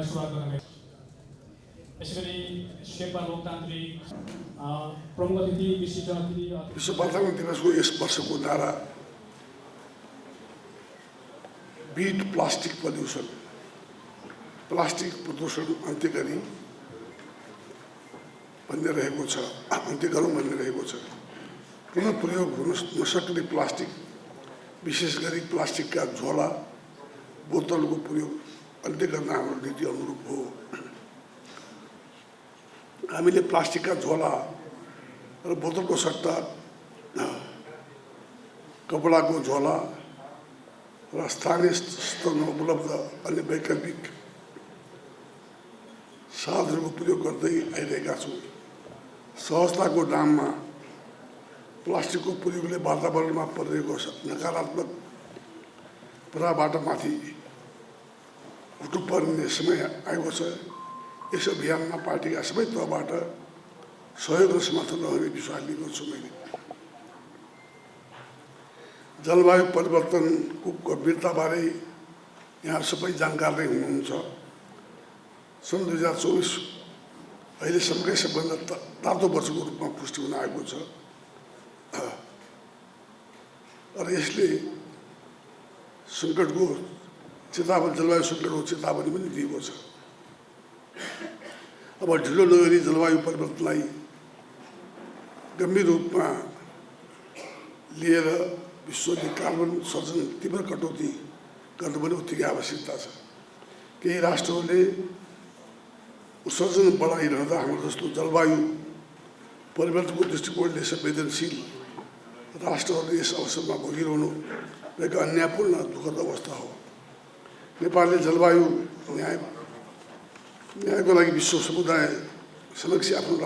उहाँलाई सुरुवात गर्न यसैगरी शेर्पा लोकतान्त्रिक प्रमुख अतिथि विशिष्ट अतिथि विश्व वातावरण दिवसको यस वर्षको नारा बीट प्लास्टिक प्रदूषण, प्लास्टिक प्रदूषण अन्त्य गरी भन्ने रहेको छ, अन्त्य गरौँ भन्ने रहेको छ। पुनः प्रयोग हुन नसक्ने प्लास्टिक, विशेष गरी प्लास्टिकका झोला बोतलको प्रयोग अन्त्य गर्न हाम्रो नीति अनुरूप हो। हामीले प्लास्टिकका झोला र बोतलको सट्टा कपडाको झोला र स्थानीय स्तरमा उपलब्ध अन्य वैकल्पिक साधनहरूको प्रयोग गर्दै आइरहेका छौँ। सहजताको नाममा प्लास्टिकको प्रयोगले वातावरणमा परिरहेको नकारात्मक प्रभावबाट माथि उठ्नुपर्ने समय आएको छ। यस अभियानमा पार्टीका सबै तहबाट सहयोग र समर्थन रहने विश्वास लिएको छु मैले। जलवायु परिवर्तनको गम्भीरताबारे यहाँ सबै जानकार नै हुनुहुन्छ। सन् 2024 अहिलेसम्मकै सबभन्दा तातो वर्षको रूपमा पुष्टि हुन आएको छ र यसले सङ्कटको चेतावनी, जलवायु सङ्कटको चेतावनी पनि दिएको छ। अब ढिलो नगरी जलवायु परिवर्तनलाई गम्भीर रूपमा लिएर विश्वले कार्बन उत्सर्जन तीव्र कटौती गर्नुपर्ने उत्तिकै आवश्यकता छ। केही राष्ट्रहरूले उत्सर्जन बढाइरहँदा हाम्रो जस्तो जलवायु परिवर्तनको दृष्टिकोणले संवेदनशील राष्ट्रहरूले यस अवसरमा भोगिरहनु भएको अन्यायपूर्ण दुःखद अवस्था हो। नेपालले जलवायु न्यायको लागि विश्व समुदाय समक्ष आफ्नो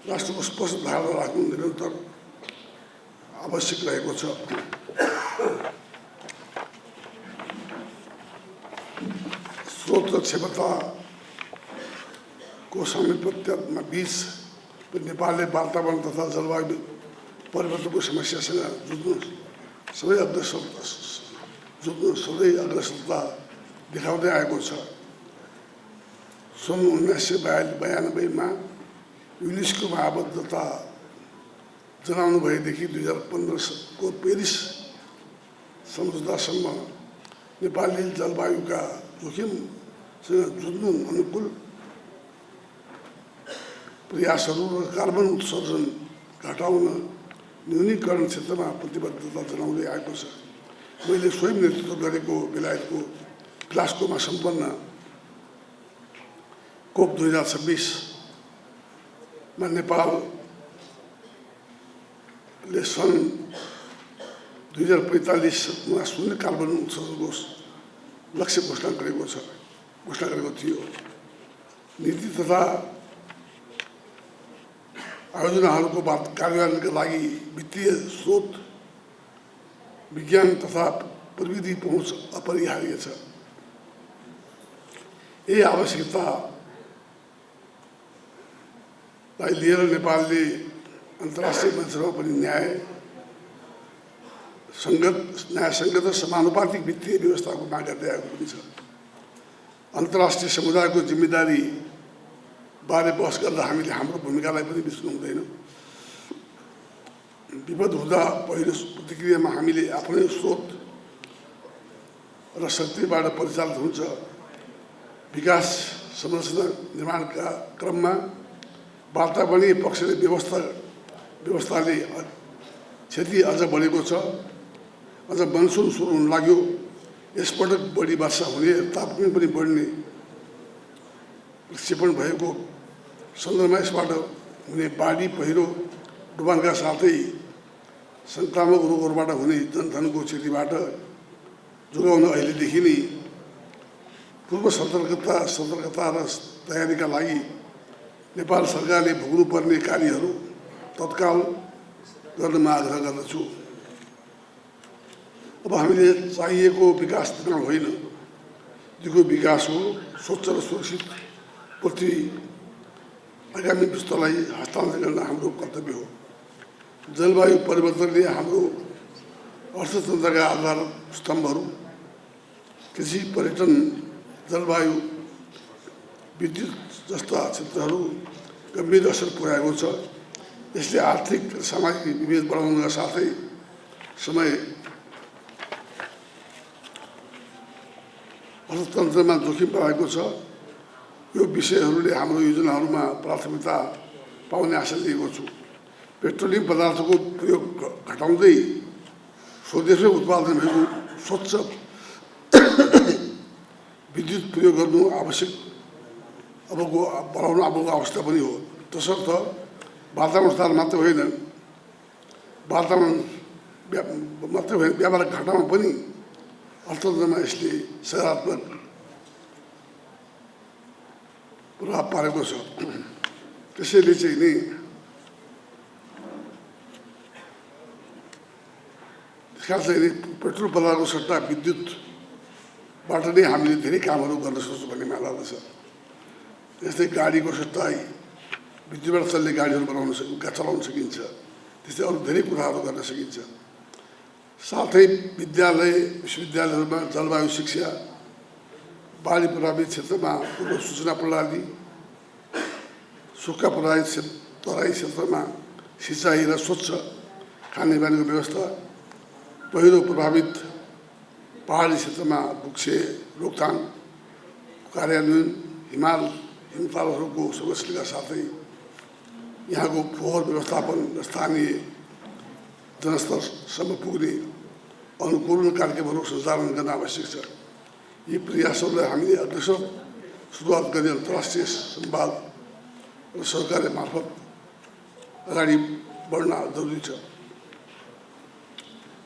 राष्ट्रको स्पष्ट धारणा राख्नु निरन्तर आवश्यक रहेको छ। स्रोत र क्षमताको सामिप्यमा बीच नेपालले वातावरण तथा जलवायु परिवर्तनको समस्यासँग जुझ्नु सधैँ अग्रसरता देखाउँदै आएको छ। सन् 1992मा युनेस्कोमा आबद्धता जनाउनु भएदेखि 2015 को पेरिस सम्झौतासम्म नेपालले जलवायुका जोखिमसँग जुझ्नु अनुकूल प्रयासहरू र कार्बन उत्सर्जन घटाउन न्यूनीकरण क्षेत्रमा प्रतिबद्धता जनाउँदै आएको छ। मैले स्वयं नेतृत्व गरेको बेलायतको ग्लास्गोमा सम्पन्न कोप 2026 मा नेपालले सन् 2045मा शून्य कार्बन उत्सर्जनको लक्ष्य घोषणा गरेको थियो। नीति तथा आयोजनाहरूको कार्यान्वयनका लागि वित्तीय स्रोत, विज्ञान तथा प्रविधि पहुँच अपरिहार्य छ। यही आवश्यकतालाई लिएर नेपालले अन्तर्राष्ट्रिय मञ्चमा पनि न्यायसङ्गत र समानुपातिक वित्तीय व्यवस्थाको माग गर्दै आएको पनि छ। अन्तर्राष्ट्रिय समुदायको जिम्मेदारी बारे बहस गर्दा हामीले हाम्रो भूमिकालाई पनि बिर्सनु हुँदैन। विपद हुँदा पहिलो प्रतिक्रियामा हामीले आफ्नै स्रोत र शक्तिबाट परिचालित हुन्छ। विकास संरचना निर्माणका क्रममा वातावरणीय पक्षले व्यवस्थाले क्षति अझ बढेको छ। अझ मनसुन सुरु हुन लाग्यो। यसपटक बढी वर्षा हुने, तापक्रम पनि बढ्ने प्रक्षेपण भएको सन्दर्भमा यसबाट हुने बाढी, पहिरो, डुबानका साथै सङ्क्रामक रोगहरूबाट हुने जनधनको क्षतिबाट जोगाउन अहिलेदेखि नै पूर्व सतर्कता र तयारीका लागि नेपाल सरकारले भोग्नुपर्ने कार्यहरू तत्काल गर्नमा आग्रह गर्दछु। अब हामीले चाहिएको विकास निर्माण होइन, दिगो विकास हो। स्वच्छ र सुरक्षित पृथ्वी आगामी पुस्तालाई हस्तान्तरण गर्न हाम्रो कर्तव्य हो। जलवायु परिवर्तनले हाम्रो अर्थतन्त्रका आधार स्तम्भहरू कृषि, पर्यटन, जलवायु, विद्युत जस्ता क्षेत्रहरू गम्भीर असर पुर्याएको छ। यसले आर्थिक र सामाजिक विभेद बढाउनका साथै समय अर्थतन्त्रमा जोखिम बढाएको छ। यो विषयहरूले हाम्रो योजनाहरूमा प्राथमिकता पाउने आशा लिएको छु। पेट्रोलियम पदार्थको प्रयोग घटाउँदै स्वदेशमै उत्पादन भएको स्वच्छ विद्युत प्रयोग गर्नु आवश्यक बढाउनु अबको अवस्था पनि हो। तसर्थ वातावरण सुधार मात्र होइन, व्यापार घाटामा पनि अर्थतन्त्रमा यसले सकारात्मक प्रभाव पारेको छ। त्यसैले चाहिँ नि पेट्रोल पदार्थको सट्टा विद्युतबाट नै हामीले धेरै कामहरू गर्न सक्छौँ भन्ने मलाई लाग्दछ। यस्तै गाडीको सट्टा विद्युतबाट चल्ने गाडीहरू चलाउन सकिन्छ। त्यस्तै अरू धेरै कुराहरू गर्न सकिन्छ। साथै विद्यालय, विश्वविद्यालयहरूमा जलवायु शिक्षा, बाढी प्रभावित क्षेत्रमा पूर्व सूचना प्रणाली, सुक्खा प्रभावित तराई क्षेत्रमा सिँचाइ र स्वच्छ खानेपानीको व्यवस्था, पहिरो प्रभावित पहाडी क्षेत्रमा वृक्ष रोकथाम कार्यान्वयन, हिमतालहरूको संरक्षणका साथै यहाँको फोहोर व्यवस्थापन र स्थानीय जनस्तरसम्म पुग्ने अनुकूलन कार्यक्रमहरू सञ्चालन गर्न आवश्यक छ। यी प्रयासहरूलाई हामीले अग्रसर सुरुवात गर्ने अन्तर्राष्ट्रिय संवाद र सरकारले मार्फत अगाडि बढ्न जरुरी छ।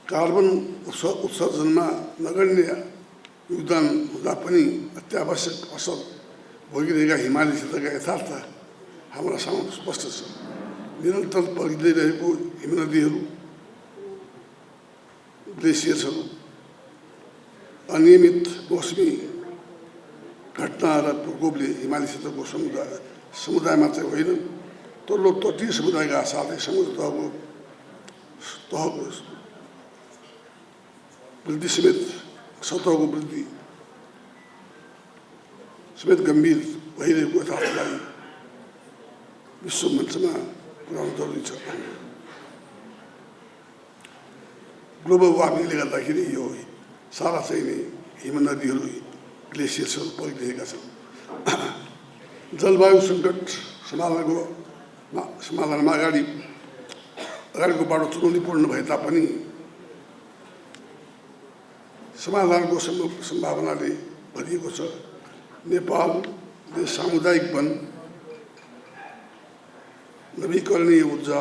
कार्बन उत्सर्जनमा नगण्य योगदान हुँदा पनि अत्यावश्यक असर भोगिरहेका हिमाली क्षेत्रका यथार्थ हाम्रा सामु स्पष्ट छ। निरन्तर बगिँदै रहेको हिमनदीहरू, ग्लेसियर्सहरू, अनियमित मौसमी घटना र प्रकोपले हिमाली क्षेत्रको समुदाय मात्रै होइन, तल्लो तटीय समुदायका साथै समुद्र तहको वृद्धि समेत सतहको वृद्धि समेत गम्भीर भइरहेको यथार्थलाई विश्व मञ्चमा पुर्याउनु जरुरी छ। ग्लोबल वार्मिङले गर्दाखेरि यो सारा चाहिँ नै हिमनदीहरू, ग्लेसियर्सहरू बगिरहेका छन्। जलवायु सङ्कट समाधानमा अगाडिको बाटो चुनौतीपूर्ण भए तापनि समाधानको सम्भावनाले भरिएको छ। नेपालले सामुदायिक वन, नवीकरणीय ऊर्जा,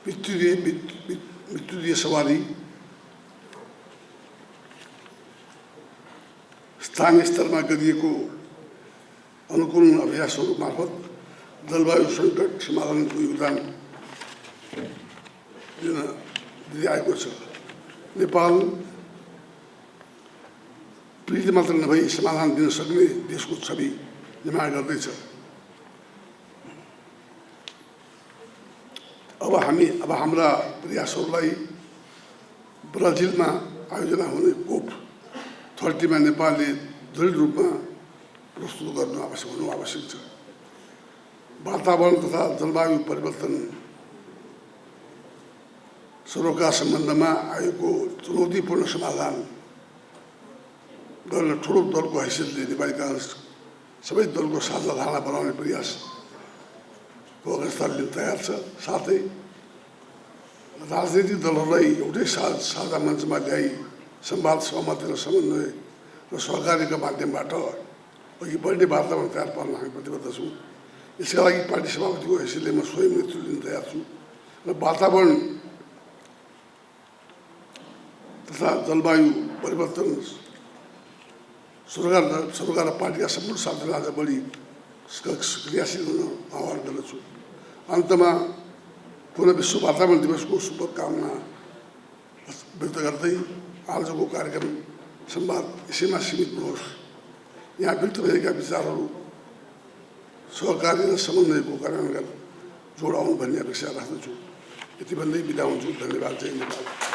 विद्युतीय सवारी, स्थानीय स्तरमा गरिएको अनुकूलन अभ्यासहरू मार्फत जलवायु सङ्कट समाधानको योगदान दिँदै आएको छ। नेपाल पीडित मात्र नभई समाधान दिन सक्ने देशको छवि निर्माण गर्दैछ। अब हाम्रा प्रयासहरूलाई ब्राजिलमा आयोजना हुने COP30 मा नेपालले दृढ रूपमा प्रस्तुत हुनु आवश्यक छ। वातावरण तथा जलवायु परिवर्तन सरोकार सम्बन्धमा आएको चुनौतीपूर्ण समाधान गर्न ठुलो दलको हैसियतले नेपाली काङ्ग्रेस सबै दलको साझा धारणा बनाउने प्रयासको अग्रसर लिन तयार छ। साथै राजनीतिक दलहरूलाई एउटै साझा मञ्चमा ल्याई संवाद, सहमति र समन्वय र सहकार्यका माध्यमबाट अघि बढ्ने वातावरण तयार पार्न हामी प्रतिबद्ध छौँ। यसका लागि पार्टी सभापतिको हैसियतले म स्वयं नेतृत्व लिन तयार छु र वातावरण तथा जलवायु परिवर्तन सरकार र पार्टीका सम्पूर्ण साथीहरू आज बढी क्रियाशील हुन आह्वान गर्दछु। अन्तमा पुनः विश्व वातावरण दिवसको शुभकामना व्यक्त गर्दै आजको कार्यक्रम संवाद यसैमा सीमित नहोस्। यहाँ व्यक्त भएका विचारहरू सहकारी र समन्वयको कार्यान्वयन जोड आउनु भन्ने अपेक्षा राख्दछु। यति भन्दै बिदा हुन्छु। धन्यवाद। जय नेपाल।